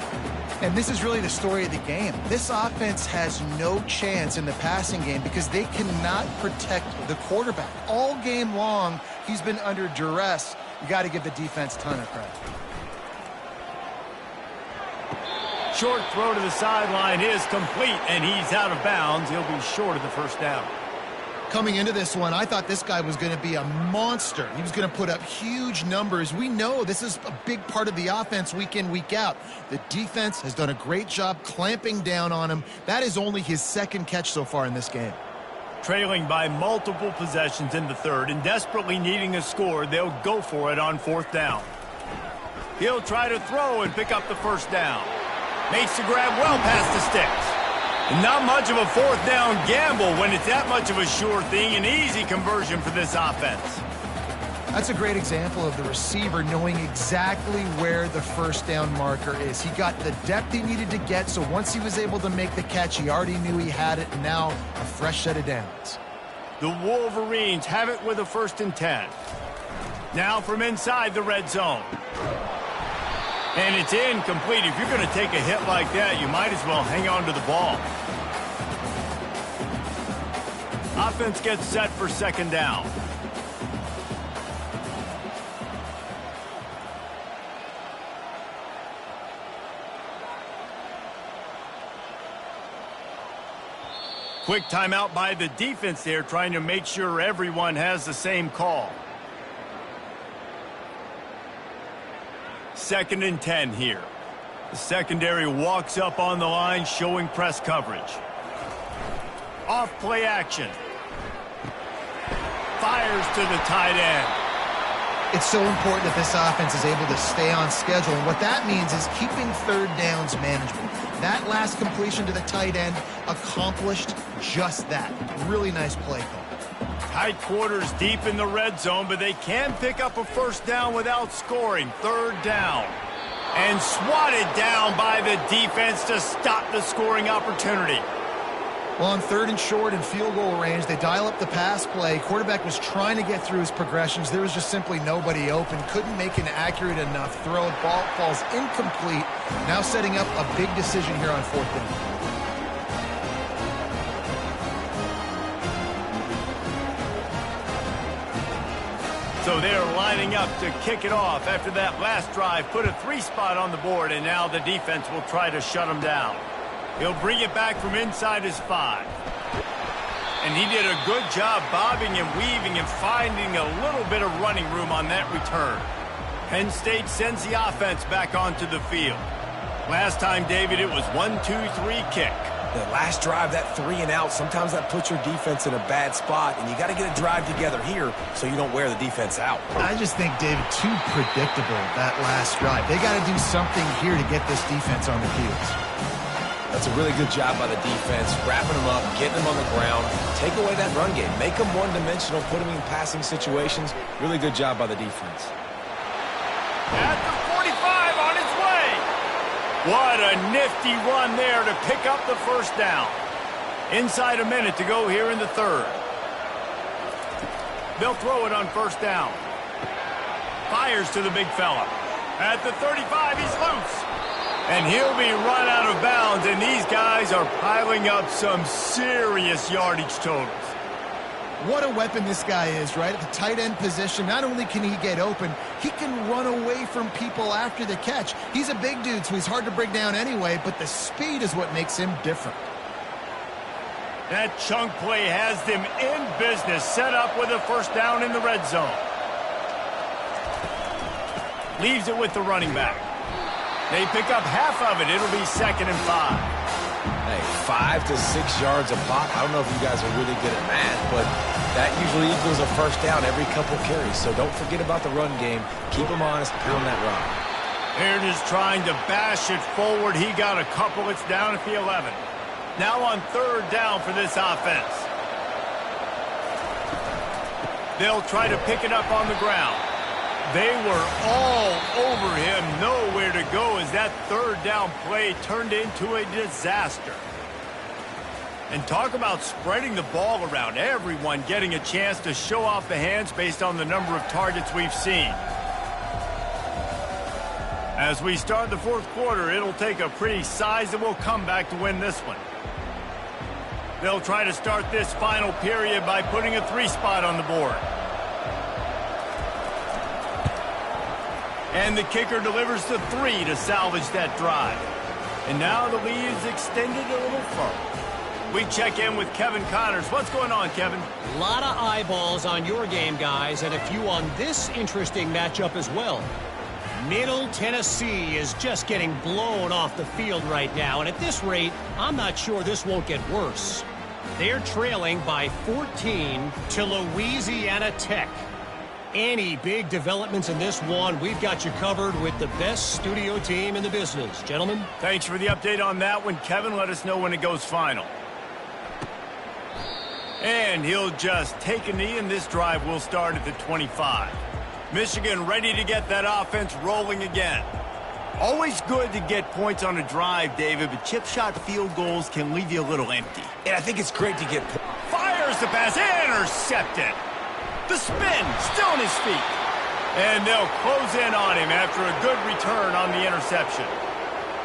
And this is really the story of the game. This offense has no chance in the passing game because they cannot protect the quarterback. All game long, he's been under duress. You got to give the defense a ton of credit. Short throw to the sideline is complete, and he's out of bounds. He'll be short of the first down. Coming into this one, I thought this guy was going to be a monster. He was going to put up huge numbers. We know this is a big part of the offense week in, week out. The defense has done a great job clamping down on him. That is only his second catch so far in this game. Trailing by multiple possessions in the third and desperately needing a score, they'll go for it on 4th down. He'll try to throw and pick up the first down. Makes the grab well past the sticks. Not much of a 4th down gamble when it's that much of a sure thing. An easy conversion for this offense. That's a great example of the receiver knowing exactly where the first down marker is. He got the depth he needed to get, so once he was able to make the catch, he already knew he had it, and now a fresh set of downs. The Wolverines have it with a 1st and 10. Now from inside the red zone. And it's incomplete. If you're going to take a hit like that, you might as well hang on to the ball. Offense gets set for 2nd down. Quick timeout by the defense there, trying to make sure everyone has the same call. 2nd and 10 here. The secondary walks up on the line, showing press coverage. Off play action. Fires to the tight end. It's so important that this offense is able to stay on schedule, and what that means is keeping 3rd downs manageable. That last completion to the tight end accomplished just that. Really nice play call. Tight quarters deep in the red zone, but they can pick up a 1st down without scoring. 3rd down. And swatted down by the defense to stop the scoring opportunity. Well, on 3rd and short and field goal range, they dial up the pass play. Quarterback was trying to get through his progressions. There was just simply nobody open. Couldn't make an accurate enough throw. Ball falls incomplete. Now setting up a big decision here on 4th down. So they're lining up to kick it off after that last drive. Put a 3 spot on the board, and now the defense will try to shut them down. He'll bring it back from inside his 5. And he did a good job bobbing and weaving and finding a little bit of running room on that return. Penn State sends the offense back onto the field. Last time, David, it was 1-2-3 kick. The last drive, that 3 and out, sometimes that puts your defense in a bad spot, and you got to get a drive together here so you don't wear the defense out. I just think, David, too predictable, that last drive. They got to do something here to get this defense on the heels. That's a really good job by the defense, wrapping them up, getting them on the ground, take away that run game, make them one-dimensional, put them in passing situations. Really good job by the defense. At the 45 on its way. What a nifty run there to pick up the 1st down. Inside a minute to go here in the 3rd. They'll throw it on 1st down. Fires to the big fella. At the 35, he's loose. And he'll be run out of bounds, and these guys are piling up some serious yardage totals. What a weapon this guy is, right? At the tight end position, not only can he get open, he can run away from people after the catch. He's a big dude, so he's hard to bring down anyway, but the speed is what makes him different. That chunk play has them in business, set up with a first down in the red zone. Leaves it with the running back. They pick up half of it. It'll be 2nd and 5. Hey, 5 to 6 yards a pop. I don't know if you guys are really good at math, but that usually equals a first down every couple carries. So don't forget about the run game. Keep them honest, pound that rock. They're just trying to bash it forward. He got a couple. It's down at the 11. Now on 3rd down for this offense. They'll try to pick it up on the ground. They were all over him, nowhere to go as that 3rd down play turned into a disaster. And talk about spreading the ball around, everyone getting a chance to show off the hands based on the number of targets we've seen. As we start the 4th quarter, it'll take a pretty sizable comeback to win this one. They'll try to start this final period by putting a 3-spot on the board. And the kicker delivers the 3 to salvage that drive. And now the lead is extended a little further. We check in with Kevin Connors. What's going on, Kevin? A lot of eyeballs on your game, guys, and a few on this interesting matchup as well. Middle Tennessee is just getting blown off the field right now, and at this rate, I'm not sure this won't get worse. They're trailing by 14 to Louisiana Tech. Any big developments in this one, we've got you covered with the best studio team in the business. Gentlemen? Thanks for the update on that one, Kevin. Let us know when it goes final. And he'll just take a knee, and this drive will start at the 25. Michigan ready to get that offense rolling again. Always good to get points on a drive, David, but chip shot field goals can leave you a little empty. And I think it's great to get... Fires the pass, intercepted. The spin, still on his feet. And they'll close in on him after a good return on the interception.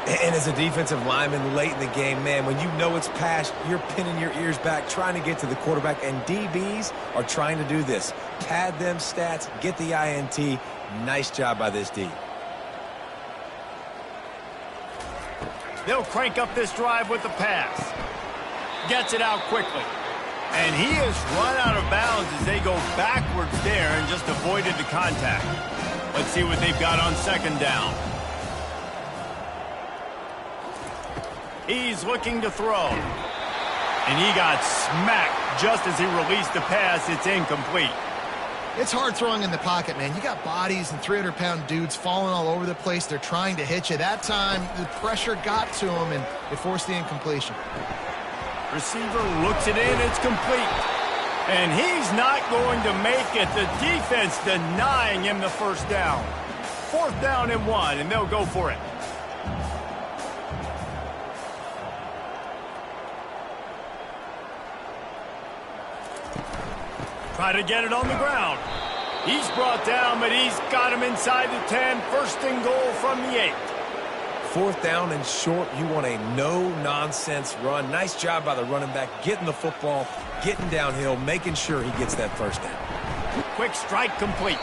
And as a defensive lineman late in the game, man, when you know it's past, you're pinning your ears back, trying to get to the quarterback, and DBs are trying to do this. Pad them stats, get the INT. Nice job by this D. They'll crank up this drive with the pass. Gets it out quickly. And he is run out of bounds as they go backwards there and just avoided the contact. Let's see what they've got on 2nd down. He's looking to throw. And he got smacked just as he released the pass. It's incomplete. It's hard throwing in the pocket, man. You got bodies and 300-pound dudes falling all over the place. They're trying to hit you. That time, the pressure got to him, and it forced the incompletion. Receiver looks it in. It's complete. And he's not going to make it. The defense denying him the first down. 4th down and 1, and they'll go for it. Try to get it on the ground. He's brought down, but he's got him inside the 10. 1st and goal from the 8. 4th down and short, you want a no-nonsense run. Nice job by the running back, getting the football, getting downhill, making sure he gets that first down. Quick strike complete.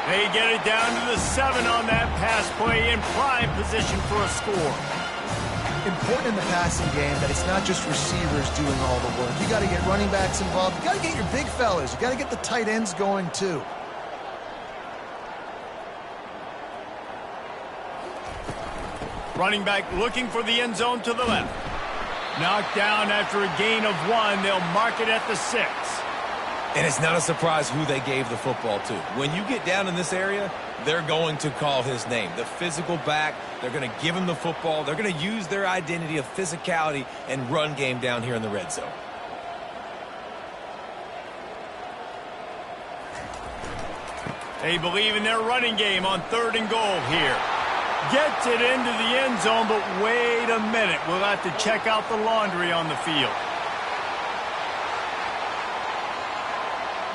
They get it down to the 7 on that pass play in prime position for a score. Important in the passing game that it's not just receivers doing all the work. You got to get running backs involved. You got to get your big fellas. You got to get the tight ends going too. Running back looking for the end zone to the left. Knocked down after a gain of 1. They'll mark it at the 6. And it's not a surprise who they gave the football to. When you get down in this area, they're going to call his name. The physical back, they're going to give him the football. They're going to use their identity of physicality and run game down here in the red zone. They believe in their running game on 3rd and goal here. Gets it into the end zone, but wait a minute. We'll have to check out the laundry on the field.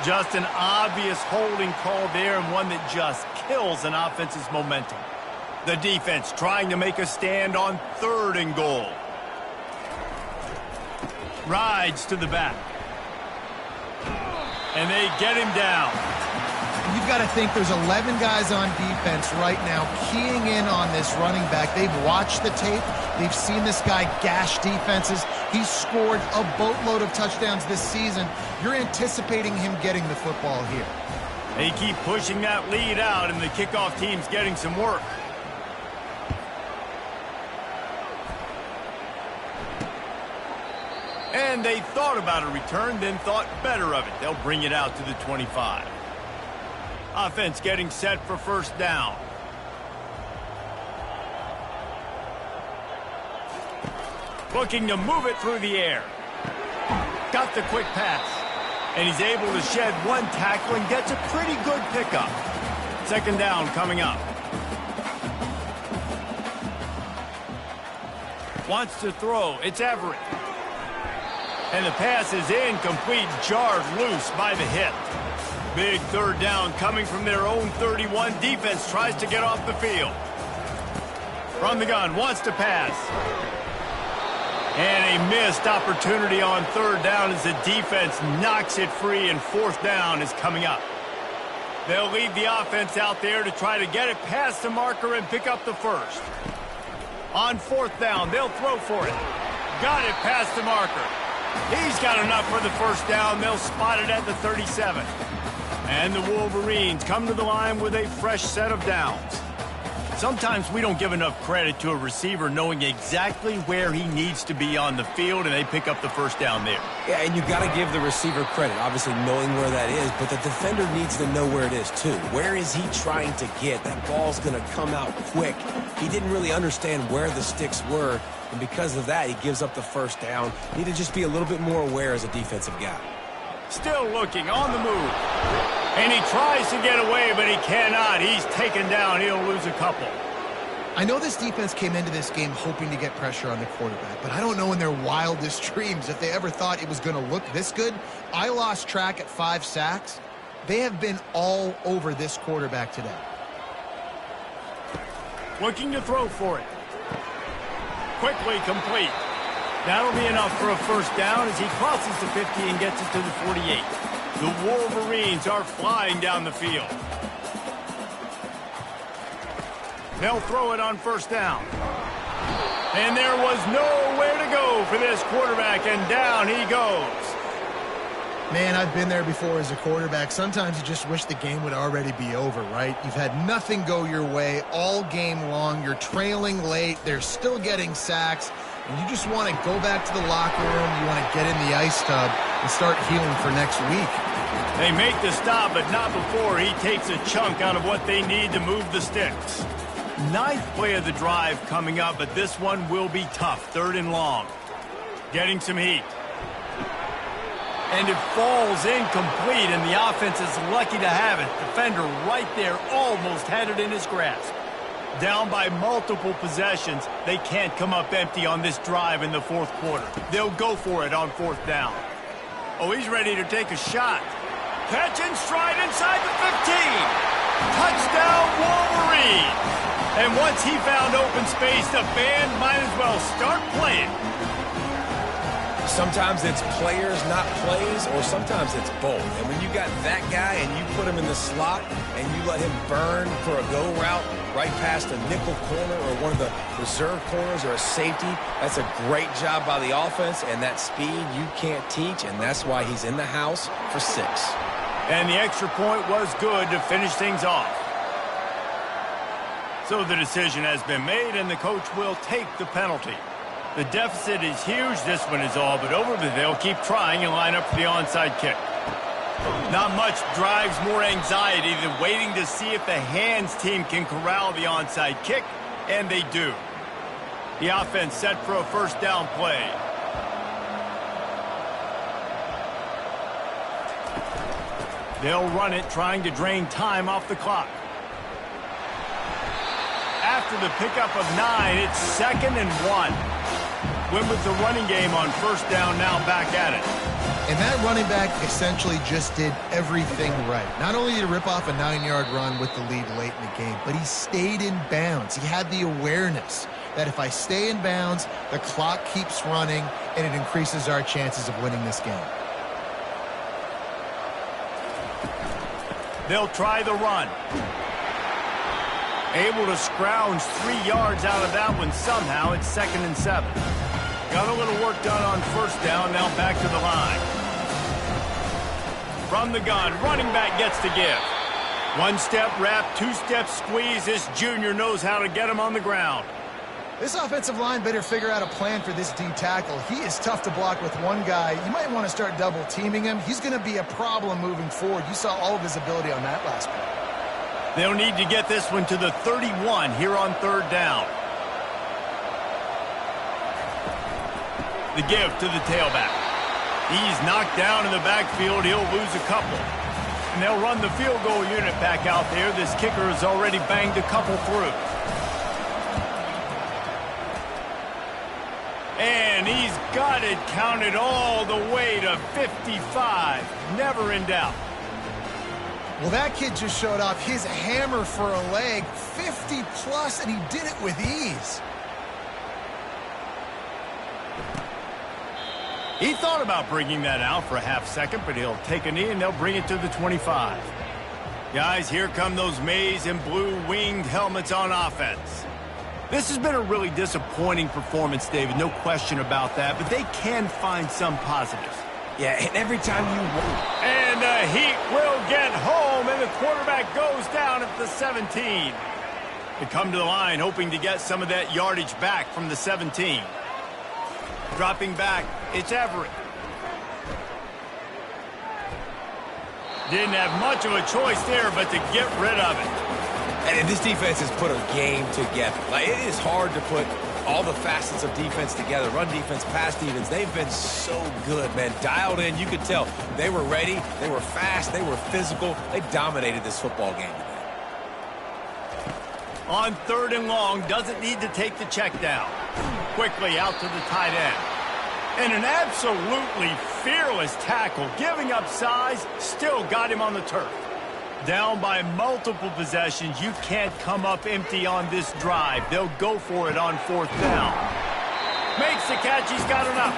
Just an obvious holding call there, and one that just kills an offense's momentum. The defense trying to make a stand on 3rd and goal. Rides to the back. And they get him down. You've got to think there's 11 guys on defense right now keying in on this running back. They've watched the tape. They've seen this guy gash defenses. He's scored a boatload of touchdowns this season. You're anticipating him getting the football here. They keep pushing that lead out, and the kickoff team's getting some work. And they thought about a return, then thought better of it. They'll bring it out to the 25. Offense getting set for first down. Looking to move it through the air. Got the quick pass. And he's able to shed one tackle and gets a pretty good pickup. Second down coming up. Wants to throw. It's Everett. And the pass is incomplete, jarred loose by the hit. Big third down coming from their own 31. Defense tries to get off the field. From the gun, wants to pass. And a missed opportunity on third down as the defense knocks it free, and fourth down is coming up. They'll leave the offense out there to try to get it past the marker and pick up the first. On fourth down, they'll throw for it. Got it past the marker. He's got enough for the first down. They'll spot it at the 37. And the Wolverines come to the line with a fresh set of downs. Sometimes we don't give enough credit to a receiver knowing exactly where he needs to be on the field, and they pick up the first down there. Yeah, and you got to give the receiver credit, obviously knowing where that is, but the defender needs to know where it is too. Where is he trying to get? That ball's going to come out quick. He didn't really understand where the sticks were, and because of that, he gives up the first down. Need to just be a little bit more aware as a defensive guy. Still looking on the move. And he tries to get away, but he cannot. He's taken down. He'll lose a couple. I know this defense came into this game hoping to get pressure on the quarterback, but I don't know in their wildest dreams if they ever thought it was going to look this good. I lost track at 5 sacks. They have been all over this quarterback today. Looking to throw for it. Quickly complete. That'll be enough for a first down as he crosses the 50 and gets it to the 48. The Wolverines are flying down the field. They'll throw it on first down. And there was nowhere to go for this quarterback, and down he goes. Man, I've been there before as a quarterback. Sometimes you just wish the game would already be over, right? You've had nothing go your way all game long. You're trailing late. They're still getting sacks. And you just want to go back to the locker room. You want to get in the ice tub and start healing for next week. They make the stop, but not before he takes a chunk out of what they need to move the sticks. 9th play of the drive coming up, but this one will be tough. 3rd and long. Getting some heat. And it falls incomplete, and the offense is lucky to have it. Defender right there almost had it in his grasp. Down by multiple possessions, they can't come up empty on this drive in the 4th quarter. They'll go for it on 4th down. Oh, he's ready to take a shot. Catch and stride inside the 15. Touchdown, Wolverines. And once he found open space, the band might as well start playing. Sometimes it's players, not plays, or sometimes it's both. And when you got that guy and you put him in the slot and you let him burn for a go route right past a nickel corner or one of the reserve corners or a safety, that's a great job by the offense, and that speed you can't teach, and that's why he's in the house for 6. And the extra point was good to finish things off. So the decision has been made, and the coach will take the penalty. The deficit is huge. This one is all but over, but they'll keep trying and line up for the onside kick. Not much drives more anxiety than waiting to see if the hands team can corral the onside kick, and they do. The offense set for a first down play. They'll run it, trying to drain time off the clock. After the pickup of 9, it's 2nd and 1. Went with the running game on first down, now back at it. And that running back essentially just did everything right. Not only did he rip off a 9-yard run with the lead late in the game, but he stayed in bounds. He had the awareness that if I stay in bounds, the clock keeps running, and it increases our chances of winning this game. They'll try the run. Able to scrounge 3 yards out of that one somehow. It's 2nd and 7. Got a little work done on first down. Now back to the line. From the gun, running back gets to give. 1-step wrap, 2-step squeeze. This junior knows how to get him on the ground. This offensive line better figure out a plan for this D tackle. He is tough to block with one guy. You might want to start double teaming him. He's going to be a problem moving forward. You saw all of his ability on that last play. They'll need to get this one to the 31 here on 3rd down. The give to the tailback. He's knocked down in the backfield. He'll lose a couple. And they'll run the field goal unit back out there. This kicker has already banged a couple through. And he's got it counted all the way to 55. Never in doubt. Well, that kid just showed off his hammer for a leg, 50-plus, and he did it with ease. He thought about bringing that out for a half second, but he'll take a knee and they'll bring it to the 25. Guys, here come those maize and blue winged helmets on offense. This has been a really disappointing performance, David, no question about that, but they can find some positives. Yeah, and every time you... And the Heat will get home, and the quarterback goes down at the 17. They come to the line hoping to get some of that yardage back from the 17. Dropping back, it's Everett. Didn't have much of a choice there, but to get rid of it. And this defense has put a game together. Like, it is hard to put all the facets of defense together. Run defense, pass defense. They've been so good, man. Dialed in. You could tell they were ready. They were fast. They were physical. They dominated this football game today. On 3rd and long, doesn't need to take the check down. Quickly out to the tight end. And an absolutely fearless tackle. Giving up size, still got him on the turf. Down by multiple possessions. You can't come up empty on this drive. They'll go for it on 4th down. Makes the catch. He's got enough.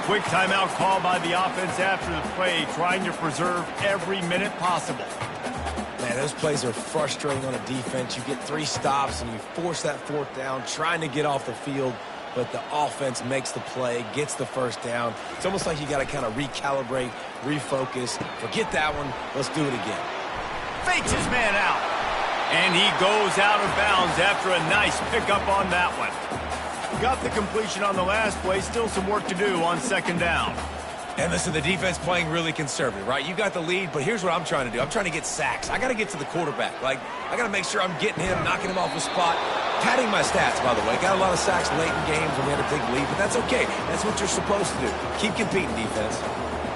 Quick timeout call by the offense after the play, trying to preserve every minute possible. Man, those plays are frustrating on a defense. You get 3 stops and you force that 4th down, trying to get off the field, but the offense makes the play, gets the 1st down. It's almost like you got to kind of recalibrate, refocus. Forget that one. Let's do it again. Fakes his man out. And he goes out of bounds after a nice pickup on that one. Got the completion on the last play. Still some work to do on 2nd down. And listen, the defense playing really conservative, right? You got the lead, but here's what I'm trying to do. I'm trying to get sacks. I got to get to the quarterback. Like, I got to make sure I'm getting him, knocking him off the spot. Padding my stats, by the way. Got a lot of sacks late in games when we had a big lead, but that's okay. That's what you're supposed to do. Keep competing, defense.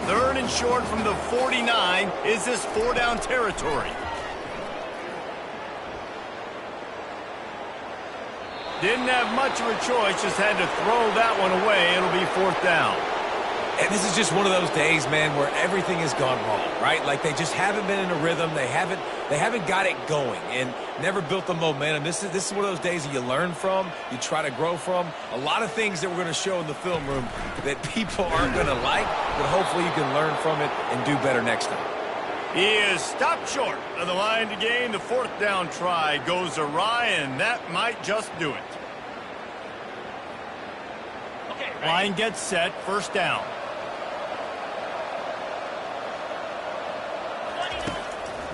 3rd and short from the 49. Is this 4-down territory? Didn't have much of a choice, just had to throw that one away. It'll be 4th down. And this is just one of those days, man, where everything has gone wrong, right? Like, they just haven't been in a rhythm. They haven't got it going and never built the momentum. This is one of those days that you learn from, you try to grow from. A lot of things that we're going to show in the film room that people aren't going to like, but hopefully you can learn from it and do better next time. He is stopped short of the line to gain. The 4th down try goes awry, and that might just do it. Okay, line gets set, 1st down.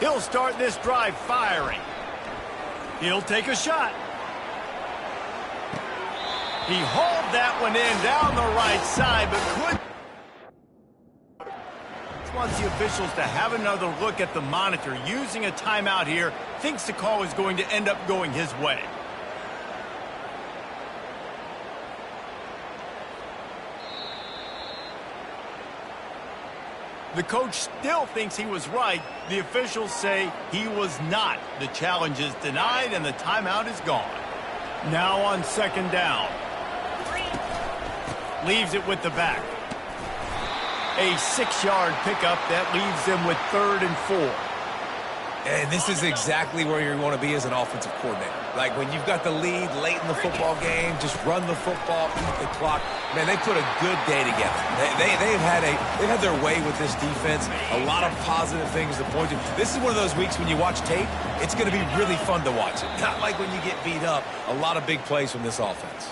He'll start this drive firing. He'll take a shot. He hauled that one in down the right side, but couldn't. Wants the officials to have another look at the monitor. Using a timeout here, thinks the call is going to end up going his way. The coach still thinks he was right. The officials say he was not. The challenge is denied, and the timeout is gone. Now on 2nd down. Leaves it with the back. A 6-yard pickup that leaves them with 3rd and 4. And this is exactly where you want to be as an offensive coordinator. Like when you've got the lead late in the football game, just run the football, eat the clock. Man, they put a good day together. They've had their way with this defense. A lot of positive things to point to. This is one of those weeks when you watch tape, it's going to be really fun to watch it. Not like when you get beat up. A lot of big plays from this offense.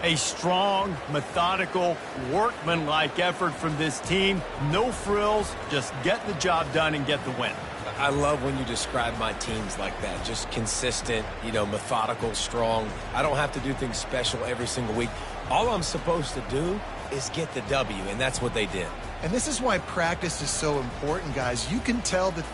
A strong, methodical, workmanlike effort from this team. No frills, just get the job done and get the win. I love when you describe my teams like that. Just consistent, methodical, strong. I don't have to do things special every single week. All I'm supposed to do is get the W, and that's what they did. And this is why practice is so important, guys. You can tell that